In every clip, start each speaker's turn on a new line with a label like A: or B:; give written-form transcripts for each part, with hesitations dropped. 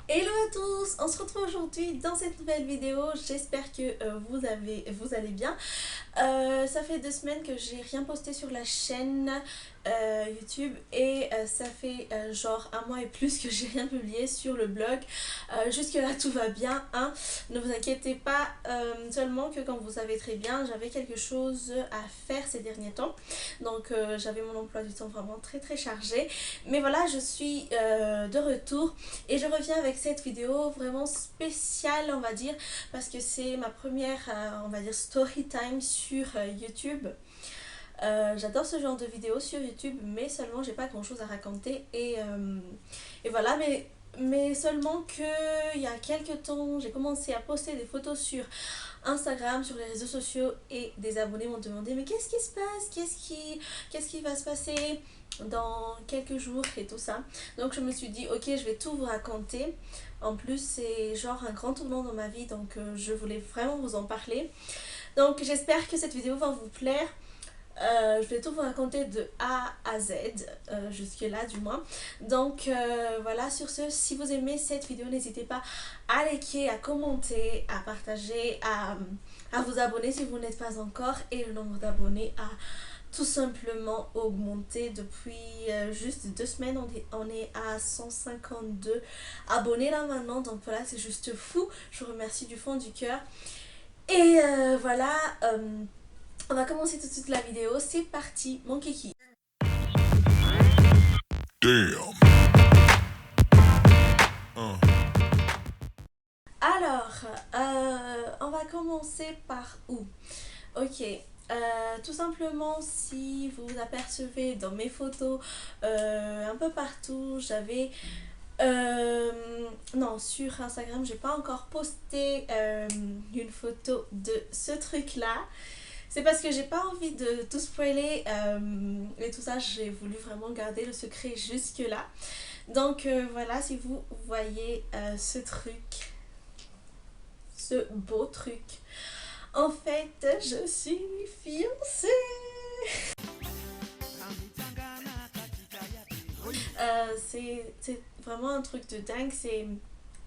A: Hello à tous, on se retrouve aujourd'hui dans cette nouvelle vidéo, j'espère que vous allez bien. Ça fait 2 semaines que j'ai rien posté sur la chaîne YouTube et ça fait genre un mois et plus que j'ai rien publié sur le blog. Jusque là tout va bien, hein. Ne vous inquiétez pas, seulement que comme vous savez très bien, j'avais quelque chose à faire ces derniers temps. Donc j'avais mon emploi du temps vraiment très chargé. Mais voilà, je suis de retour et je reviens avec cette vidéo vraiment spéciale, on va dire, parce que c'est ma première, on va dire, story time sur YouTube. J'adore ce genre de vidéos sur YouTube, mais seulement j'ai pas grand chose à raconter. Et voilà, mais seulement que il y a quelques temps, j'ai commencé à poster des photos sur Instagram, sur les réseaux sociaux, et des abonnés m'ont demandé mais qu'est-ce qui se passe, qu'est-ce qui va se passer dans quelques jours et tout ça. Donc je me suis dit ok, je vais tout vous raconter. En plus c'est genre un grand tournant dans ma vie, donc je voulais vraiment vous en parler. Donc j'espère que cette vidéo va vous plaire. Je vais tout vous raconter de A à Z, jusque-là du moins. Donc voilà, sur ce, si vous aimez cette vidéo, n'hésitez pas à liker, à commenter, à partager, à vous abonner si vous n'êtes pas encore. Et le nombre d'abonnés a tout simplement augmenté depuis juste 2 semaines. On est à 152 abonnés là maintenant. Donc voilà, c'est juste fou. Je vous remercie du fond du cœur. Et voilà. On va commencer tout de suite la vidéo, c'est parti mon kiki. Damn. Alors, on va commencer par où? Ok, tout simplement si vous apercevez dans mes photos un peu partout, j'avais... non, sur Instagram, j'ai pas encore posté une photo de ce truc là. C'est parce que j'ai pas envie de tout spoiler et tout ça, j'ai voulu vraiment garder le secret jusque là. Donc voilà, si vous voyez ce truc, ce beau truc, en fait, je suis fiancée. C'est vraiment un truc de dingue,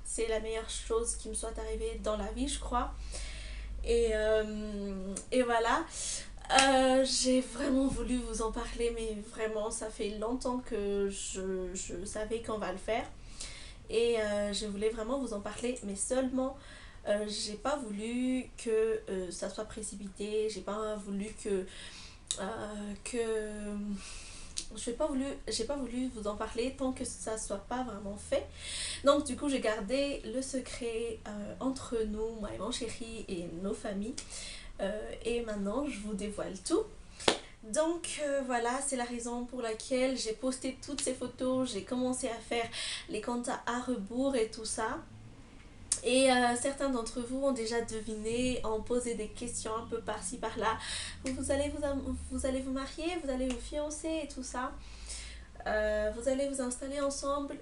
A: c'est la meilleure chose qui me soit arrivée dans la vie, je crois. Et voilà. J'ai vraiment voulu vous en parler, mais vraiment, ça fait longtemps que je savais qu'on va le faire. Et je voulais vraiment vous en parler, mais seulement, j'ai pas voulu que ça soit précipité. J'ai pas voulu que j'ai pas voulu vous en parler tant que ça soit pas vraiment fait. Donc du coup j'ai gardé le secret entre nous, moi et mon chéri et nos familles. Et maintenant je vous dévoile tout. Donc voilà, c'est la raison pour laquelle j'ai posté toutes ces photos, j'ai commencé à faire les comptes à rebours et tout ça. Et certains d'entre vous ont déjà deviné, ont posé des questions un peu par-ci par-là. Vous allez vous marier, vous allez vous fiancer et tout ça. Vous allez vous installer ensemble.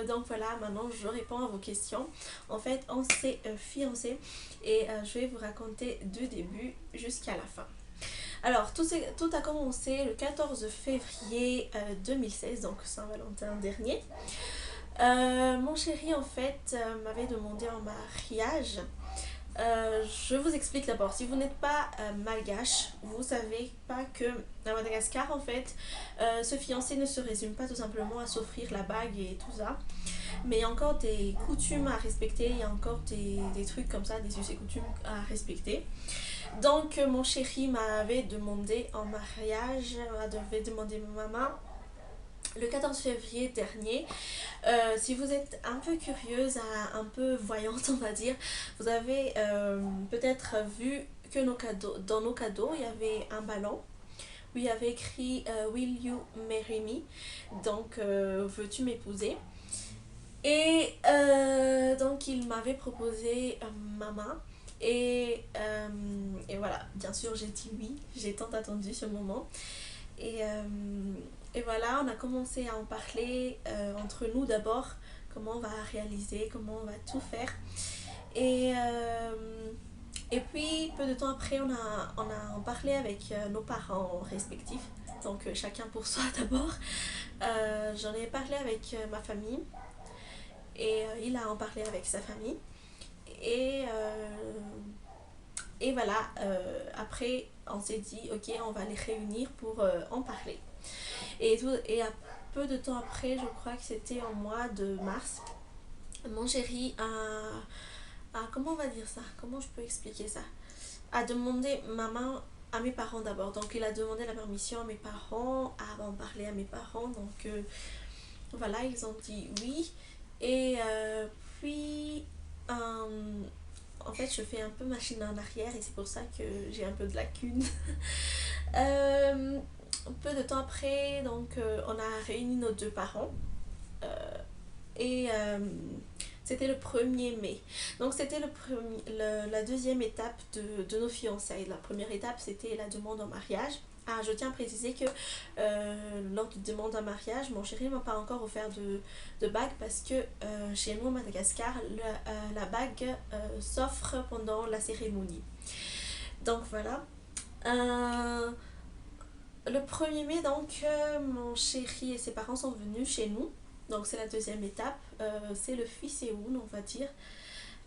A: Donc voilà, maintenant je réponds à vos questions. En fait, on s'est fiancés et je vais vous raconter du début jusqu'à la fin. Alors, tout a commencé le 14 février 2016, donc Saint-Valentin dernier. Mon chéri, en fait, m'avait demandé en mariage. Je vous explique d'abord, si vous n'êtes pas malgache, vous savez pas que à Madagascar, en fait, se fiancer ne se résume pas tout simplement à s'offrir la bague et tout ça. Mais il y a encore des coutumes à respecter, il y a encore des trucs comme ça, des us et coutumes à respecter. Donc mon chéri m'avait demandé en mariage, m'avait demandé ma maman le 14 février dernier. Si vous êtes un peu curieuse, un peu voyante on va dire, vous avez peut-être vu que dans nos cadeaux, il y avait un ballon où il y avait écrit Will you marry me? Donc veux-tu m'épouser? Et donc il m'avait proposé ma main. Et voilà, bien sûr j'ai dit oui, j'ai tant attendu ce moment. Et, euh, et voilà, on a commencé à en parler entre nous d'abord, comment on va réaliser, comment on va tout faire. Et, et puis, peu de temps après, on a en parlé avec nos parents respectifs, donc chacun pour soi d'abord. J'en ai parlé avec ma famille. et il a en parlé avec sa famille. Et, et voilà, après on s'est dit ok, on va les réunir pour en parler. Et à peu de temps après, je crois que c'était en mois de mars, mon chéri comment on va dire ça, comment je peux expliquer ça, a demandé ma main à mes parents d'abord. Donc il a demandé la permission à mes parents, à en parler à mes parents. Donc voilà, ils ont dit oui. Et puis en fait je fais un peu machine en arrière et c'est pour ça que j'ai un peu de lacunes. euh, Peu de temps après, donc on a réuni nos deux parents. Euh, et c'était le 1er mai. Donc c'était la deuxième étape de nos fiançailles. La première étape, c'était la demande en mariage. Ah, je tiens à préciser que lors de demande en mariage, mon chéri ne m'a pas encore offert de bague parce que chez nous, à Madagascar, la bague s'offre pendant la cérémonie. Donc voilà. Le 1er mai, donc, mon chéri et ses parents sont venus chez nous. Donc c'est la deuxième étape. C'est le Fiseoun, on va dire.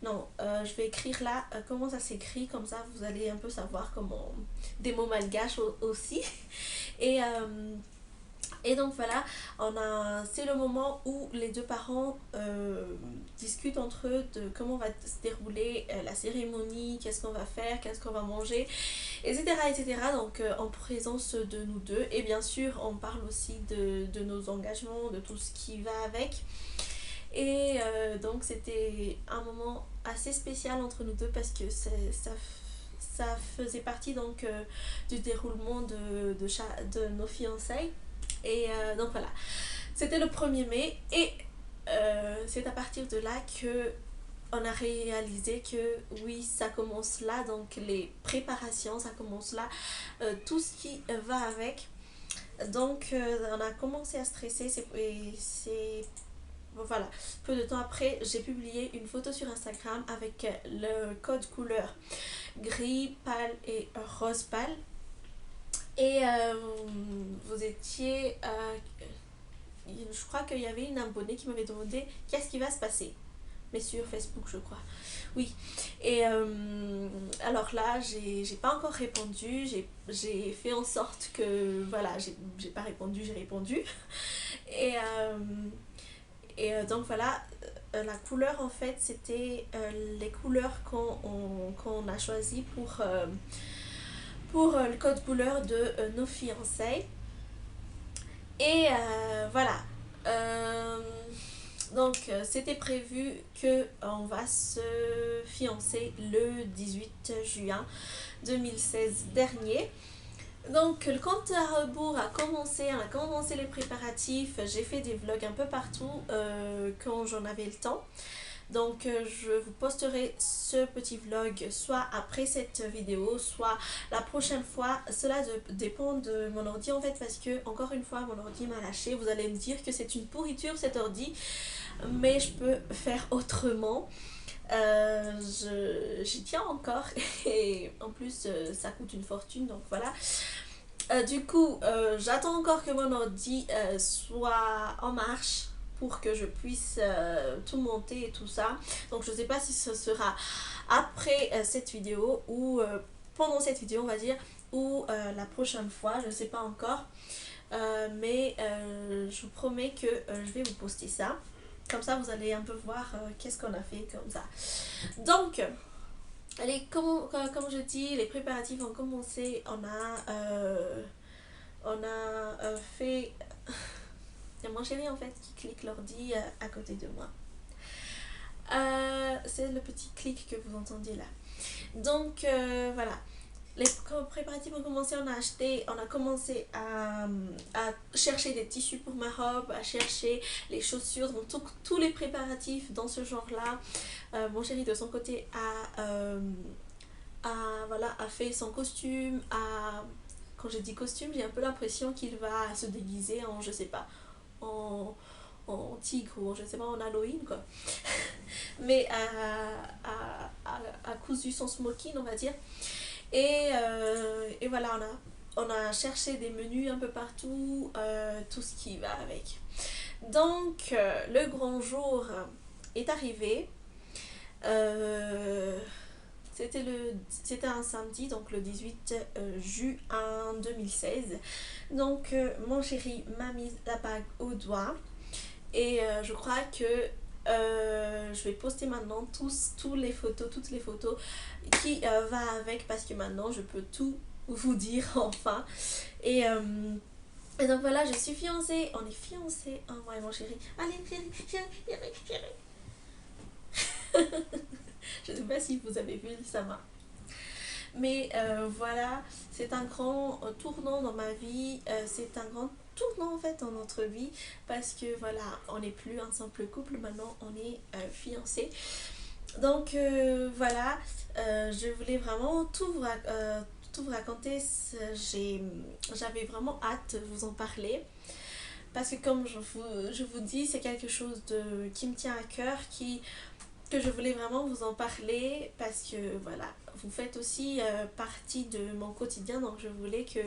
A: Non, je vais écrire là comment ça s'écrit, comme ça vous allez un peu savoir comment. Des mots malgaches aussi. Et, donc voilà, c'est le moment où les deux parents discutent entre eux de comment va se dérouler la cérémonie, qu'est-ce qu'on va faire, qu'est-ce qu'on va manger, etc. etc. Donc en présence de nous deux. Et bien sûr, on parle aussi de nos engagements, de tout ce qui va avec. Et donc c'était un moment assez spécial entre nous deux parce que ça faisait partie donc du déroulement de nos fiançailles. Et donc voilà, c'était le 1er mai et c'est à partir de là que on a réalisé que oui, ça commence là, donc les préparations, ça commence là, tout ce qui va avec. Donc on a commencé à stresser et c'est voilà, peu de temps après, j'ai publié une photo sur Instagram avec le code couleur gris pâle et rose pâle. Et vous étiez. Je crois qu'il y avait une abonnée qui m'avait demandé qu'est-ce qui va se passer. Mais sur Facebook, je crois. Oui. Et alors là, j'ai pas encore répondu. J'ai fait en sorte que. Voilà, j'ai pas répondu, j'ai répondu. Et. Donc voilà, la couleur en fait c'était les couleurs qu'on a choisies pour le code couleur de nos fiançailles. Et voilà. Euh, donc c'était prévu que on va se fiancer le 18 juin 2016 dernier. Donc le compte à rebours a commencé, on a commencé les préparatifs, j'ai fait des vlogs un peu partout quand j'en avais le temps. Donc je vous posterai ce petit vlog soit après cette vidéo, soit la prochaine fois. Cela dépend de mon ordi en fait parce que encore une fois mon ordi m'a lâché. Vous allez me dire que c'est une pourriture cet ordi, mais je peux faire autrement. J'y tiens encore et en plus ça coûte une fortune donc voilà. Du coup j'attends encore que mon ordi soit en marche pour que je puisse tout monter et tout ça. Donc je sais pas si ce sera après cette vidéo ou pendant cette vidéo on va dire, ou la prochaine fois, je sais pas encore. Mais je vous promets que je vais vous poster ça. Comme ça vous allez un peu voir qu'est-ce qu'on a fait comme ça. Donc allez, comme je dis, les préparatifs ont commencé. On a fait. Il y a mon chéri en fait qui clique l'ordi à côté de moi. C'est le petit clic que vous entendiez là. Donc voilà. Les préparatifs ont commencé, on a commencé à chercher des tissus pour ma robe, à chercher les chaussures, donc tous les préparatifs dans ce genre-là. Mon chéri de son côté a fait son costume. Quand je dis costume, j'ai un peu l'impression qu'il va se déguiser en, je sais pas, en tigre ou je sais pas, en Halloween quoi. Mais a cousu son smoking on va dire. Et voilà, on a cherché des menus un peu partout, tout ce qui va avec. Donc le grand jour est arrivé. C'était un samedi, donc le 18 juin 2016. Donc mon chéri m'a mis la bague au doigt et je crois que je vais poster maintenant toutes les photos qui va avec, parce que maintenant je peux tout vous dire enfin. Et, euh, et donc voilà, je suis fiancée, on est fiancés, oh moi et mon chéri. Allez, chéri, chéri, chéri, chéri. Je ne sais pas si vous avez vu sa main. Mais voilà, c'est un grand tournant dans ma vie, c'est un grand tournant en fait dans notre vie, parce que voilà, on n'est plus un simple couple, maintenant on est fiancés. Donc voilà, je voulais vraiment tout vous raconter. J'avais vraiment hâte de vous en parler, parce que comme je vous dis, c'est quelque chose qui me tient à cœur, que je voulais vraiment vous en parler, parce que voilà, vous faites aussi partie de mon quotidien, donc je voulais que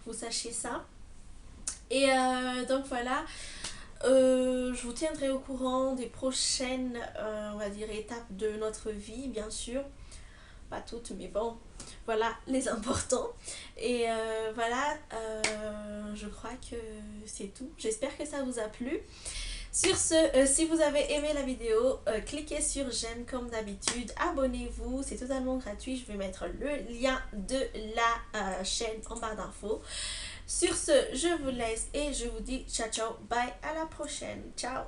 A: vous sachiez ça. Et donc voilà, je vous tiendrai au courant des prochaines, on va dire, étapes de notre vie, bien sûr. Pas toutes, mais bon, voilà, les importants. Et voilà, je crois que c'est tout. J'espère que ça vous a plu. Sur ce, si vous avez aimé la vidéo, cliquez sur j'aime comme d'habitude, abonnez-vous, c'est totalement gratuit. Je vais mettre le lien de la chaîne en barre d'infos. Sur ce, je vous laisse et je vous dis ciao ciao, bye, à la prochaine, ciao.